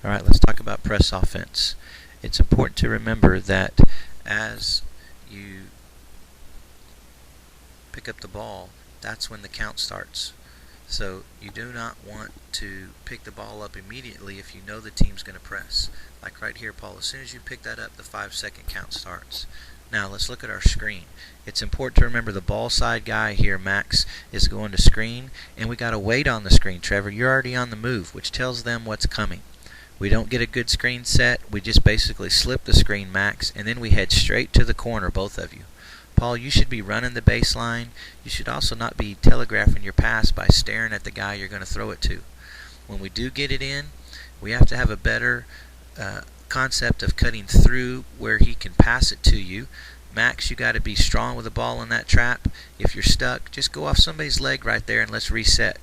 Alright, let's talk about press offense. It's important to remember that as you pick up the ball, that's when the count starts. So you do not want to pick the ball up immediately if you know the team's going to press. Like right here, Paul, as soon as you pick that up, the 5-second count starts. Now let's look at our screen. It's important to remember the ball side guy here, Max, is going to screen, and we got to wait on the screen. Trevor, you're already on the move, which tells them what's coming. We don't get a good screen set. We just basically slip the screen, Max, and then we head straight to the corner, both of you. Paul, you should be running the baseline. You should also not be telegraphing your pass by staring at the guy you're going to throw it to. When we do get it in, we have to have a better concept of cutting through where he can pass it to you. Max, you got to be strong with the ball in that trap. If you're stuck, just go off somebody's leg right there and let's reset.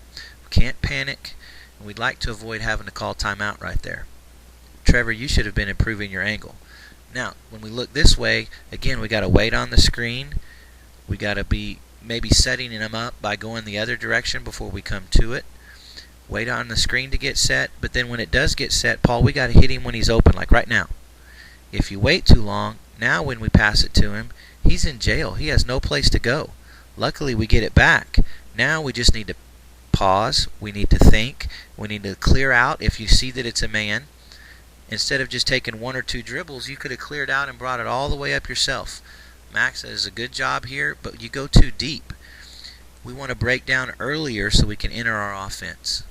We can't panic, and we'd like to avoid having to call timeout right there. Trevor, you should have been improving your angle. Now, when we look this way, again, we got to wait on the screen. We got to be maybe setting him up by going the other direction before we come to it. Wait on the screen to get set, but then when it does get set, Paul, we got to hit him when he's open, like right now. If you wait too long, now when we pass it to him, he's in jail. He has no place to go. Luckily, we get it back. Now we just need to pause. We need to think. We need to clear out if you see that it's a man. Instead of just taking one or two dribbles, you could have cleared out and brought it all the way up yourself. Max does a good job here, but you go too deep. We want to break down earlier so we can enter our offense.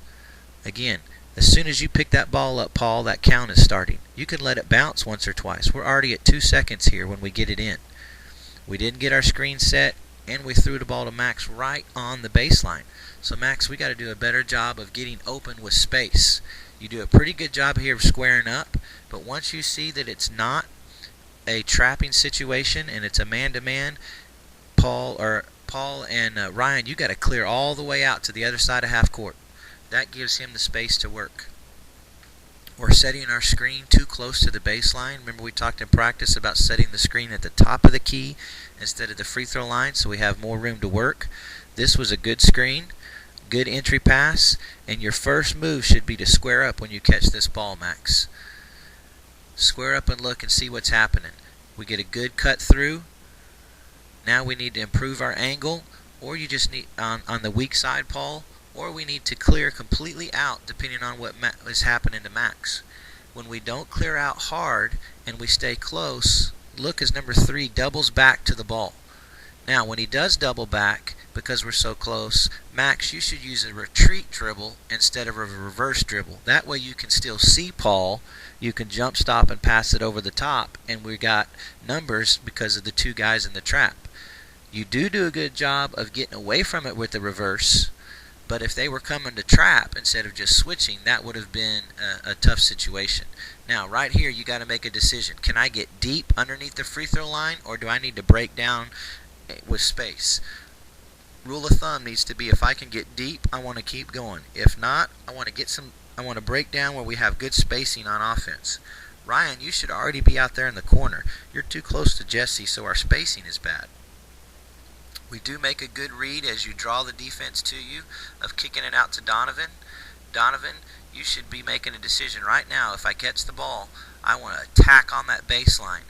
Again, as soon as you pick that ball up, Paul, that count is starting. You can let it bounce once or twice. We're already at 2 seconds here when we get it in. We didn't get our screen set, and we threw the ball to Max right on the baseline. So, Max, we got to do a better job of getting open with space. You do a pretty good job here of squaring up, but once you see that it's not a trapping situation and it's a man-to-man, Paul and Ryan, you got to clear all the way out to the other side of half court. That gives him the space to work. We're setting our screen too close to the baseline. Remember we talked in practice about setting the screen at the top of the key instead of the free throw line so we have more room to work. This was a good screen. Good entry pass, and your first move should be to square up when you catch this ball, Max. Square up and look and see what's happening. We get a good cut through. Now we need to improve our angle, or you just need on the weak side, Paul, or we need to clear completely out depending on what is happening to Max. When we don't clear out hard and we stay close, look as number 3 doubles back to the ball. Now, when he does double back, because we're so close, Max, you should use a retreat dribble instead of a reverse dribble. That way you can still see Paul. You can jump stop and pass it over the top, and we got numbers because of the 2 guys in the trap. You do a good job of getting away from it with the reverse, but if they were coming to trap instead of just switching, that would have been a tough situation. Now, right here, you got to make a decision. Can I get deep underneath the free throw line, or do I need to break down with space? Rule of thumb needs to be if I can get deep, I want to keep going. If not, I want to break down where we have good spacing on offense. Ryan, you should already be out there in the corner. You're too close to Jesse, so our spacing is bad. We do make a good read as you draw the defense to you of kicking it out to Donovan. Donovan, you should be making a decision right now. If I catch the ball, I want to attack on that baseline.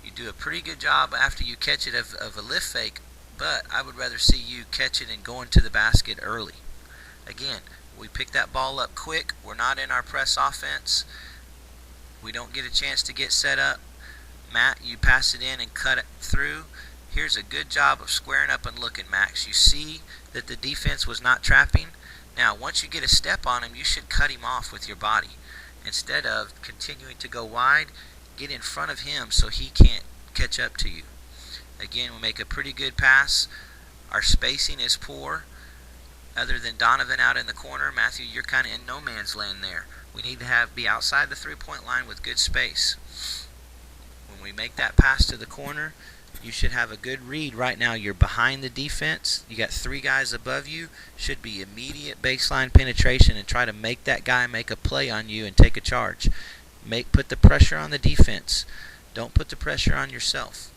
You do a pretty good job after you catch it of a lift fake, but I would rather see you catch it and go into the basket early. Again, we pick that ball up quick. We're not in our press offense. We don't get a chance to get set up. Matt, you pass it in and cut it through. Here's a good job of squaring up and looking, Max. You see that the defense was not trapping. Now, once you get a step on him, you should cut him off with your body. Instead of continuing to go wide, get in front of him so he can't catch up to you. Again, we make a pretty good pass. Our spacing is poor. Other than Donovan out in the corner, Matthew, you're kind of in no man's land there. We need to be outside the three-point line with good space. When we make that pass to the corner, you should have a good read. Right now, you're behind the defense. You got 3 guys above you. Should be immediate baseline penetration and try to make that guy make a play on you and take a charge. Put the pressure on the defense. Don't put the pressure on yourself.